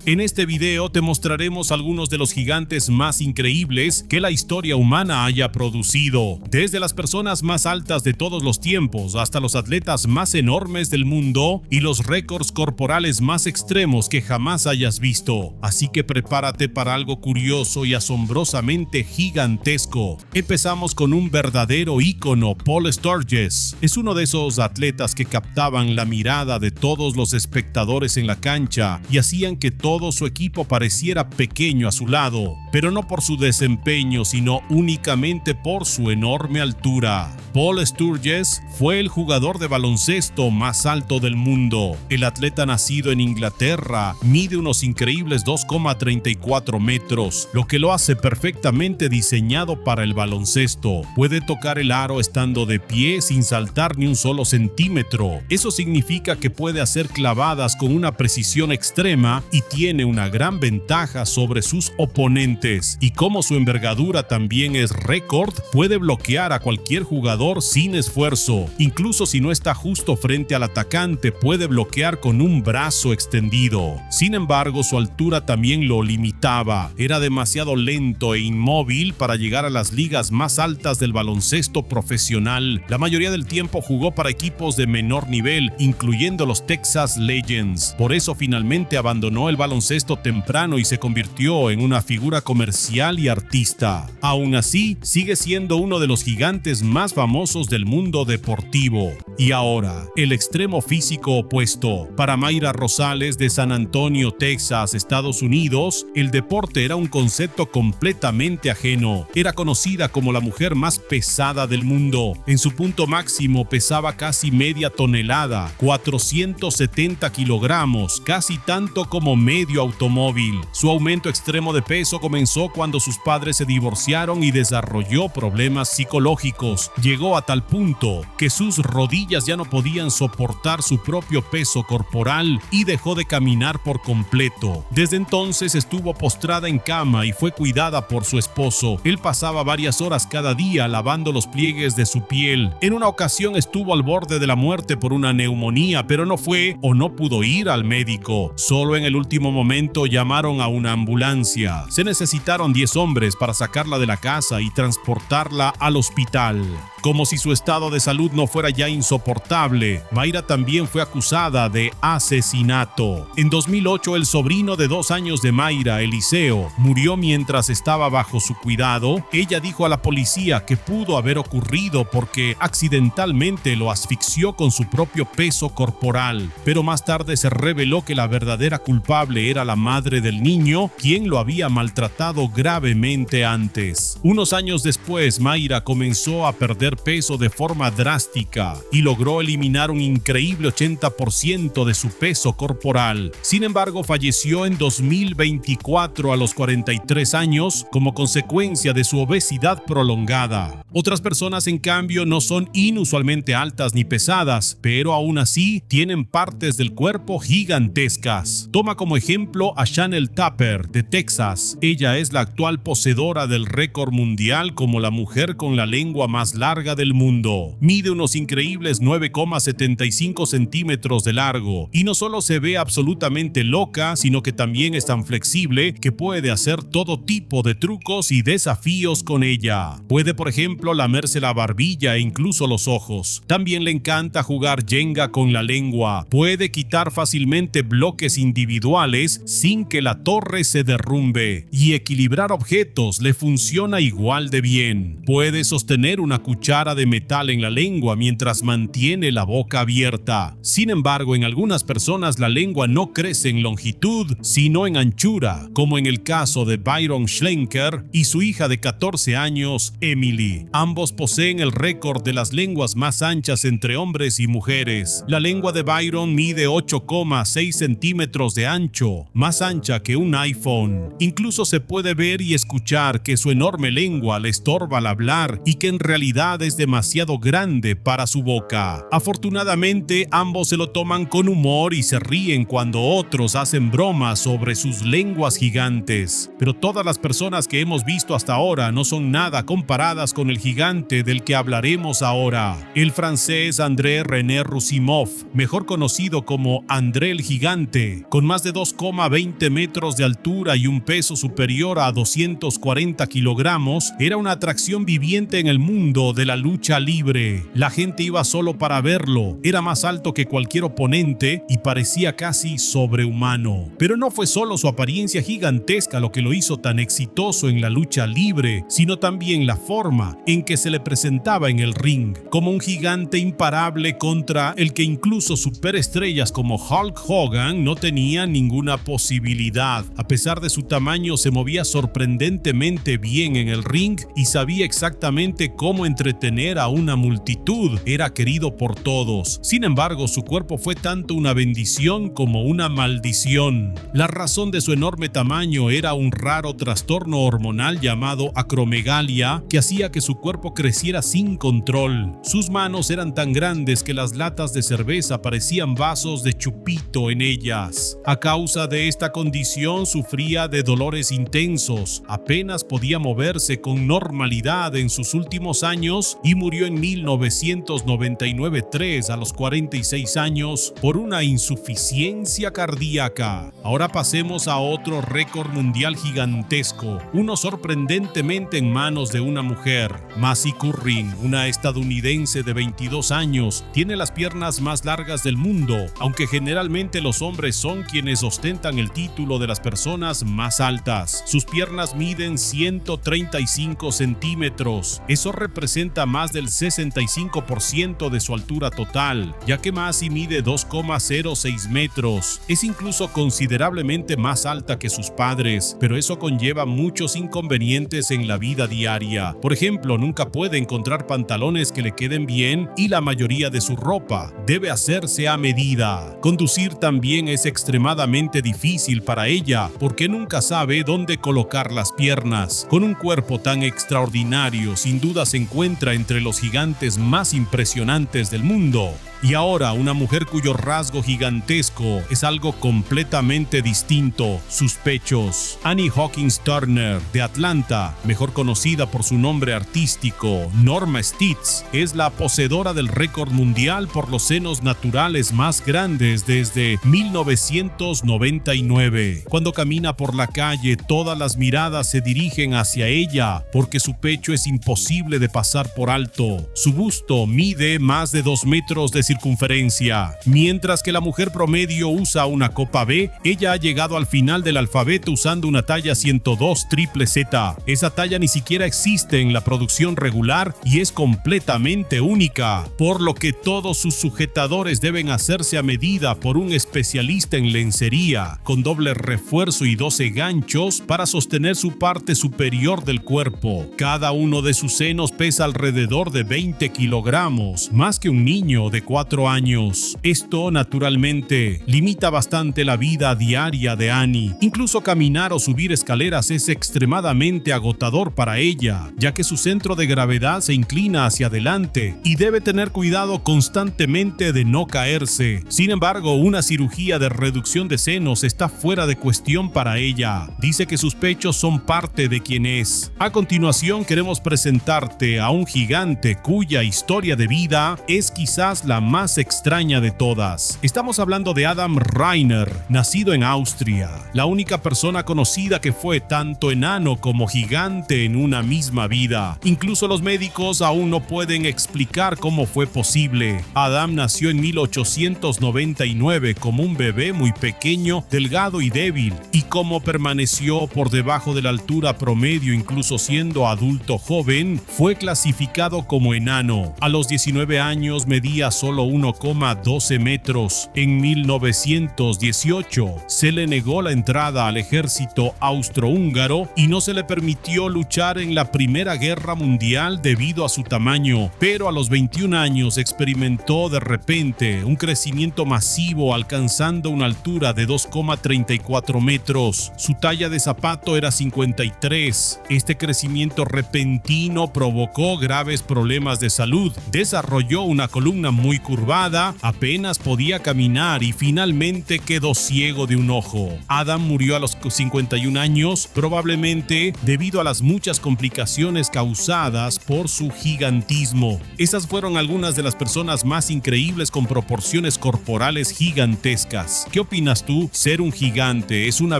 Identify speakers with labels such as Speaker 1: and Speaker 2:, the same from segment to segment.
Speaker 1: En este video te mostraremos algunos de los gigantes más increíbles que la historia humana haya producido, desde las personas más altas de todos los tiempos hasta los atletas más enormes del mundo y los récords corporales más extremos que jamás hayas visto. Así que prepárate para algo curioso y asombrosamente gigantesco. Empezamos con un verdadero ícono, Paul Sturges. Es uno de esos atletas que captaban la mirada de todos los espectadores en la cancha y hacían que todo su equipo pareciera pequeño a su lado, pero no por su desempeño, sino únicamente por su enorme altura. Paul Sturges fue el jugador de baloncesto más alto del mundo. El atleta nacido en Inglaterra mide unos increíbles 2,34 metros, lo que lo hace perfectamente diseñado para el baloncesto. Puede tocar el aro estando de pie sin saltar ni un solo centímetro. Eso significa que puede hacer clavadas con una precisión extrema y tiene una gran ventaja sobre sus oponentes. Y como su envergadura también es récord, puede bloquear a cualquier jugador sin esfuerzo. Incluso si no está justo frente al atacante, puede bloquear con un brazo extendido. Sin embargo, su altura también lo limitaba. Era demasiado lento e inmóvil para llegar a las ligas más altas del baloncesto profesional. La mayoría del tiempo jugó para equipos de menor nivel, incluyendo los Texas Legends. Por eso finalmente abandonó el baloncesto temprano y se convirtió en una figura comercial y artista. Aún así, sigue siendo uno de los gigantes más famosos del mundo deportivo. Y ahora, el extremo físico opuesto. Para Mayra Rosales de San Antonio, Texas, Estados Unidos, el deporte era un concepto completamente ajeno. Era conocida como la mujer más pesada del mundo. En su punto máximo pesaba casi media tonelada, 470 kilogramos, casi tanto como medio automóvil. Su aumento extremo de peso comenzó cuando sus padres se divorciaron y desarrolló problemas psicológicos. Llegó a tal punto que sus rodillas ya no podían soportar su propio peso corporal y dejó de caminar por completo. Desde entonces estuvo postrada en cama y fue cuidada por su esposo. Él pasaba varias horas cada día lavando los pliegues de su piel. En una ocasión estuvo al borde de la muerte por una neumonía, pero no fue o no pudo ir al médico. Solo en el último momento llamaron a una ambulancia. Se necesitaron 10 hombres para sacarla de la casa y transportarla al hospital. Como si su estado de salud no fuera ya insoportable, Mayra también fue acusada de asesinato. En 2008, el sobrino de 2 años de Mayra, Eliseo, murió mientras estaba bajo su cuidado. Ella dijo a la policía que pudo haber ocurrido porque accidentalmente lo asfixió con su propio peso corporal, pero más tarde se reveló que la verdadera culpable era la madre del niño, quien lo había maltratado gravemente antes. Unos años después, Mayra comenzó a perder peso de forma drástica y logró eliminar un increíble 80% de su peso corporal. Sin embargo, falleció en 2024 a los 43 años como consecuencia de su obesidad prolongada. Otras personas, en cambio, no son inusualmente altas ni pesadas, pero aún así tienen partes del cuerpo gigantescas. Toma como ejemplo a Chanel Tapper de Texas. Ella es la actual poseedora del récord mundial como la mujer con la lengua más larga del mundo. Mide unos increíbles 9,75 centímetros de largo y no solo se ve absolutamente loca, sino que también es tan flexible que puede hacer todo tipo de trucos y desafíos con ella. Puede, por ejemplo, lamerse la barbilla e incluso los ojos. También le encanta jugar Jenga con la lengua. Puede quitar fácilmente bloques individuales sin que la torre se derrumbe. Y equilibrar objetos le funciona igual de bien. Puede sostener una cuchara de metal en la lengua mientras mantiene la boca abierta. Sin embargo, en algunas personas la lengua no crece en longitud, sino en anchura, como en el caso de Byron Schlenker y su hija de 14 años, Emily. Ambos poseen el récord de las lenguas más anchas entre hombres y mujeres. La lengua de Byron mide 8,6 centímetros de ancho, más ancha que un iPhone. Incluso se puede ver y escuchar que su enorme lengua le estorba al hablar y que en realidad verdad es demasiado grande para su boca. Afortunadamente, ambos se lo toman con humor y se ríen cuando otros hacen bromas sobre sus lenguas gigantes. Pero todas las personas que hemos visto hasta ahora no son nada comparadas con el gigante del que hablaremos ahora. El francés André René Roussimoff, mejor conocido como André el Gigante, con más de 2,20 metros de altura y un peso superior a 240 kilogramos, era una atracción viviente en el mundo de la lucha libre. La gente iba solo para verlo. Era más alto que cualquier oponente y parecía casi sobrehumano. Pero no fue solo su apariencia gigantesca lo que lo hizo tan exitoso en la lucha libre, sino también la forma en que se le presentaba en el ring, como un gigante imparable contra el que incluso superestrellas como Hulk Hogan no tenían ninguna posibilidad. A pesar de su tamaño, se movía sorprendentemente bien en el ring y sabía exactamente cómo entretener a una multitud. Era querido por todos. Sin embargo, su cuerpo fue tanto una bendición como una maldición. La razón de su enorme tamaño era un raro trastorno hormonal llamado acromegalia que hacía que su cuerpo creciera sin control. Sus manos eran tan grandes que las latas de cerveza parecían vasos de chupito en ellas. A causa de esta condición sufría de dolores intensos, apenas podía moverse con normalidad en sus últimos años y murió en 1999 a los 46 años por una insuficiencia cardíaca. Ahora pasemos a otro récord mundial gigantesco, uno sorprendentemente en manos de una mujer. Macy Curran, una estadounidense de 22 años, tiene las piernas más largas del mundo, aunque generalmente los hombres son quienes ostentan el título de las personas más altas. Sus piernas miden 135 centímetros. Eso representa más del 65% de su altura total, ya que Macy mide 2,06 metros. Es incluso considerablemente más alta que sus padres, pero eso conlleva muchos inconvenientes en la vida diaria. Por ejemplo, nunca puede encontrar pantalones que le queden bien y la mayoría de su ropa debe hacerse a medida. Conducir también es extremadamente difícil para ella porque nunca sabe dónde colocar las piernas. Con un cuerpo tan extraordinario, sin duda se encuentra entre los gigantes más impresionantes del mundo. Y ahora una mujer cuyo rasgo gigantesco es algo completamente distinto: sus pechos. Annie Hawkins Turner, de Atlanta, mejor conocida por su nombre artístico Norma Stitz, es la poseedora del récord mundial por los senos naturales más grandes desde 1999. Cuando camina por la calle, todas las miradas se dirigen hacia ella porque su pecho es imposible de pasar por alto. Su busto mide más de 2 metros de circunferencia. Mientras que la mujer promedio usa una copa B, ella ha llegado al final del alfabeto usando una talla 102 triple Z. Esa talla ni siquiera existe en la producción regular y es completamente única, por lo que todos sus sujetadores deben hacerse a medida por un especialista en lencería, con doble refuerzo y 12 ganchos para sostener su parte superior del cuerpo. Cada uno de sus senos pesa alrededor de 20 kilogramos, más que un niño de 4 años. Esto, naturalmente, limita bastante la vida diaria de Annie. Incluso caminar o subir escaleras es extremadamente agotador para ella, ya que su centro de gravedad se inclina hacia adelante y debe tener cuidado constantemente de no caerse. Sin embargo, una cirugía de reducción de senos está fuera de cuestión para ella. Dice que sus pechos son parte de quien es. A continuación, queremos presentarte a un gigante cuya historia de vida es quizás la más extraña de todas. Estamos hablando de Adam Reiner, nacido en Austria, la única persona conocida que fue tanto enano como gigante en una misma vida. Incluso los médicos aún no pueden explicar cómo fue posible. Adam nació en 1899 como un bebé muy pequeño, delgado y débil, y como permaneció por debajo de la altura promedio incluso siendo adulto joven, fue clasificado como enano. A los 19 años medía solo 1,12 metros. En 1918 se le negó la entrada al ejército austrohúngaro y no se le permitió luchar en la Primera Guerra Mundial debido a su tamaño, pero a los 21 años experimentó de repente un crecimiento masivo, alcanzando una altura de 2,34 metros. Su talla de zapato era 53. Este crecimiento repentino provocó graves problemas de salud, desarrolló una columna muy curvada, apenas podía caminar y finalmente quedó ciego de un ojo. Adam murió a los 51 años, probablemente debido a las muchas complicaciones causadas por su gigantismo. Esas fueron algunas de las personas más increíbles con proporciones corporales gigantescas. ¿Qué opinas tú? ¿Ser un gigante es una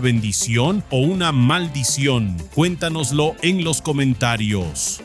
Speaker 1: bendición o una maldición? Cuéntanoslo en los comentarios.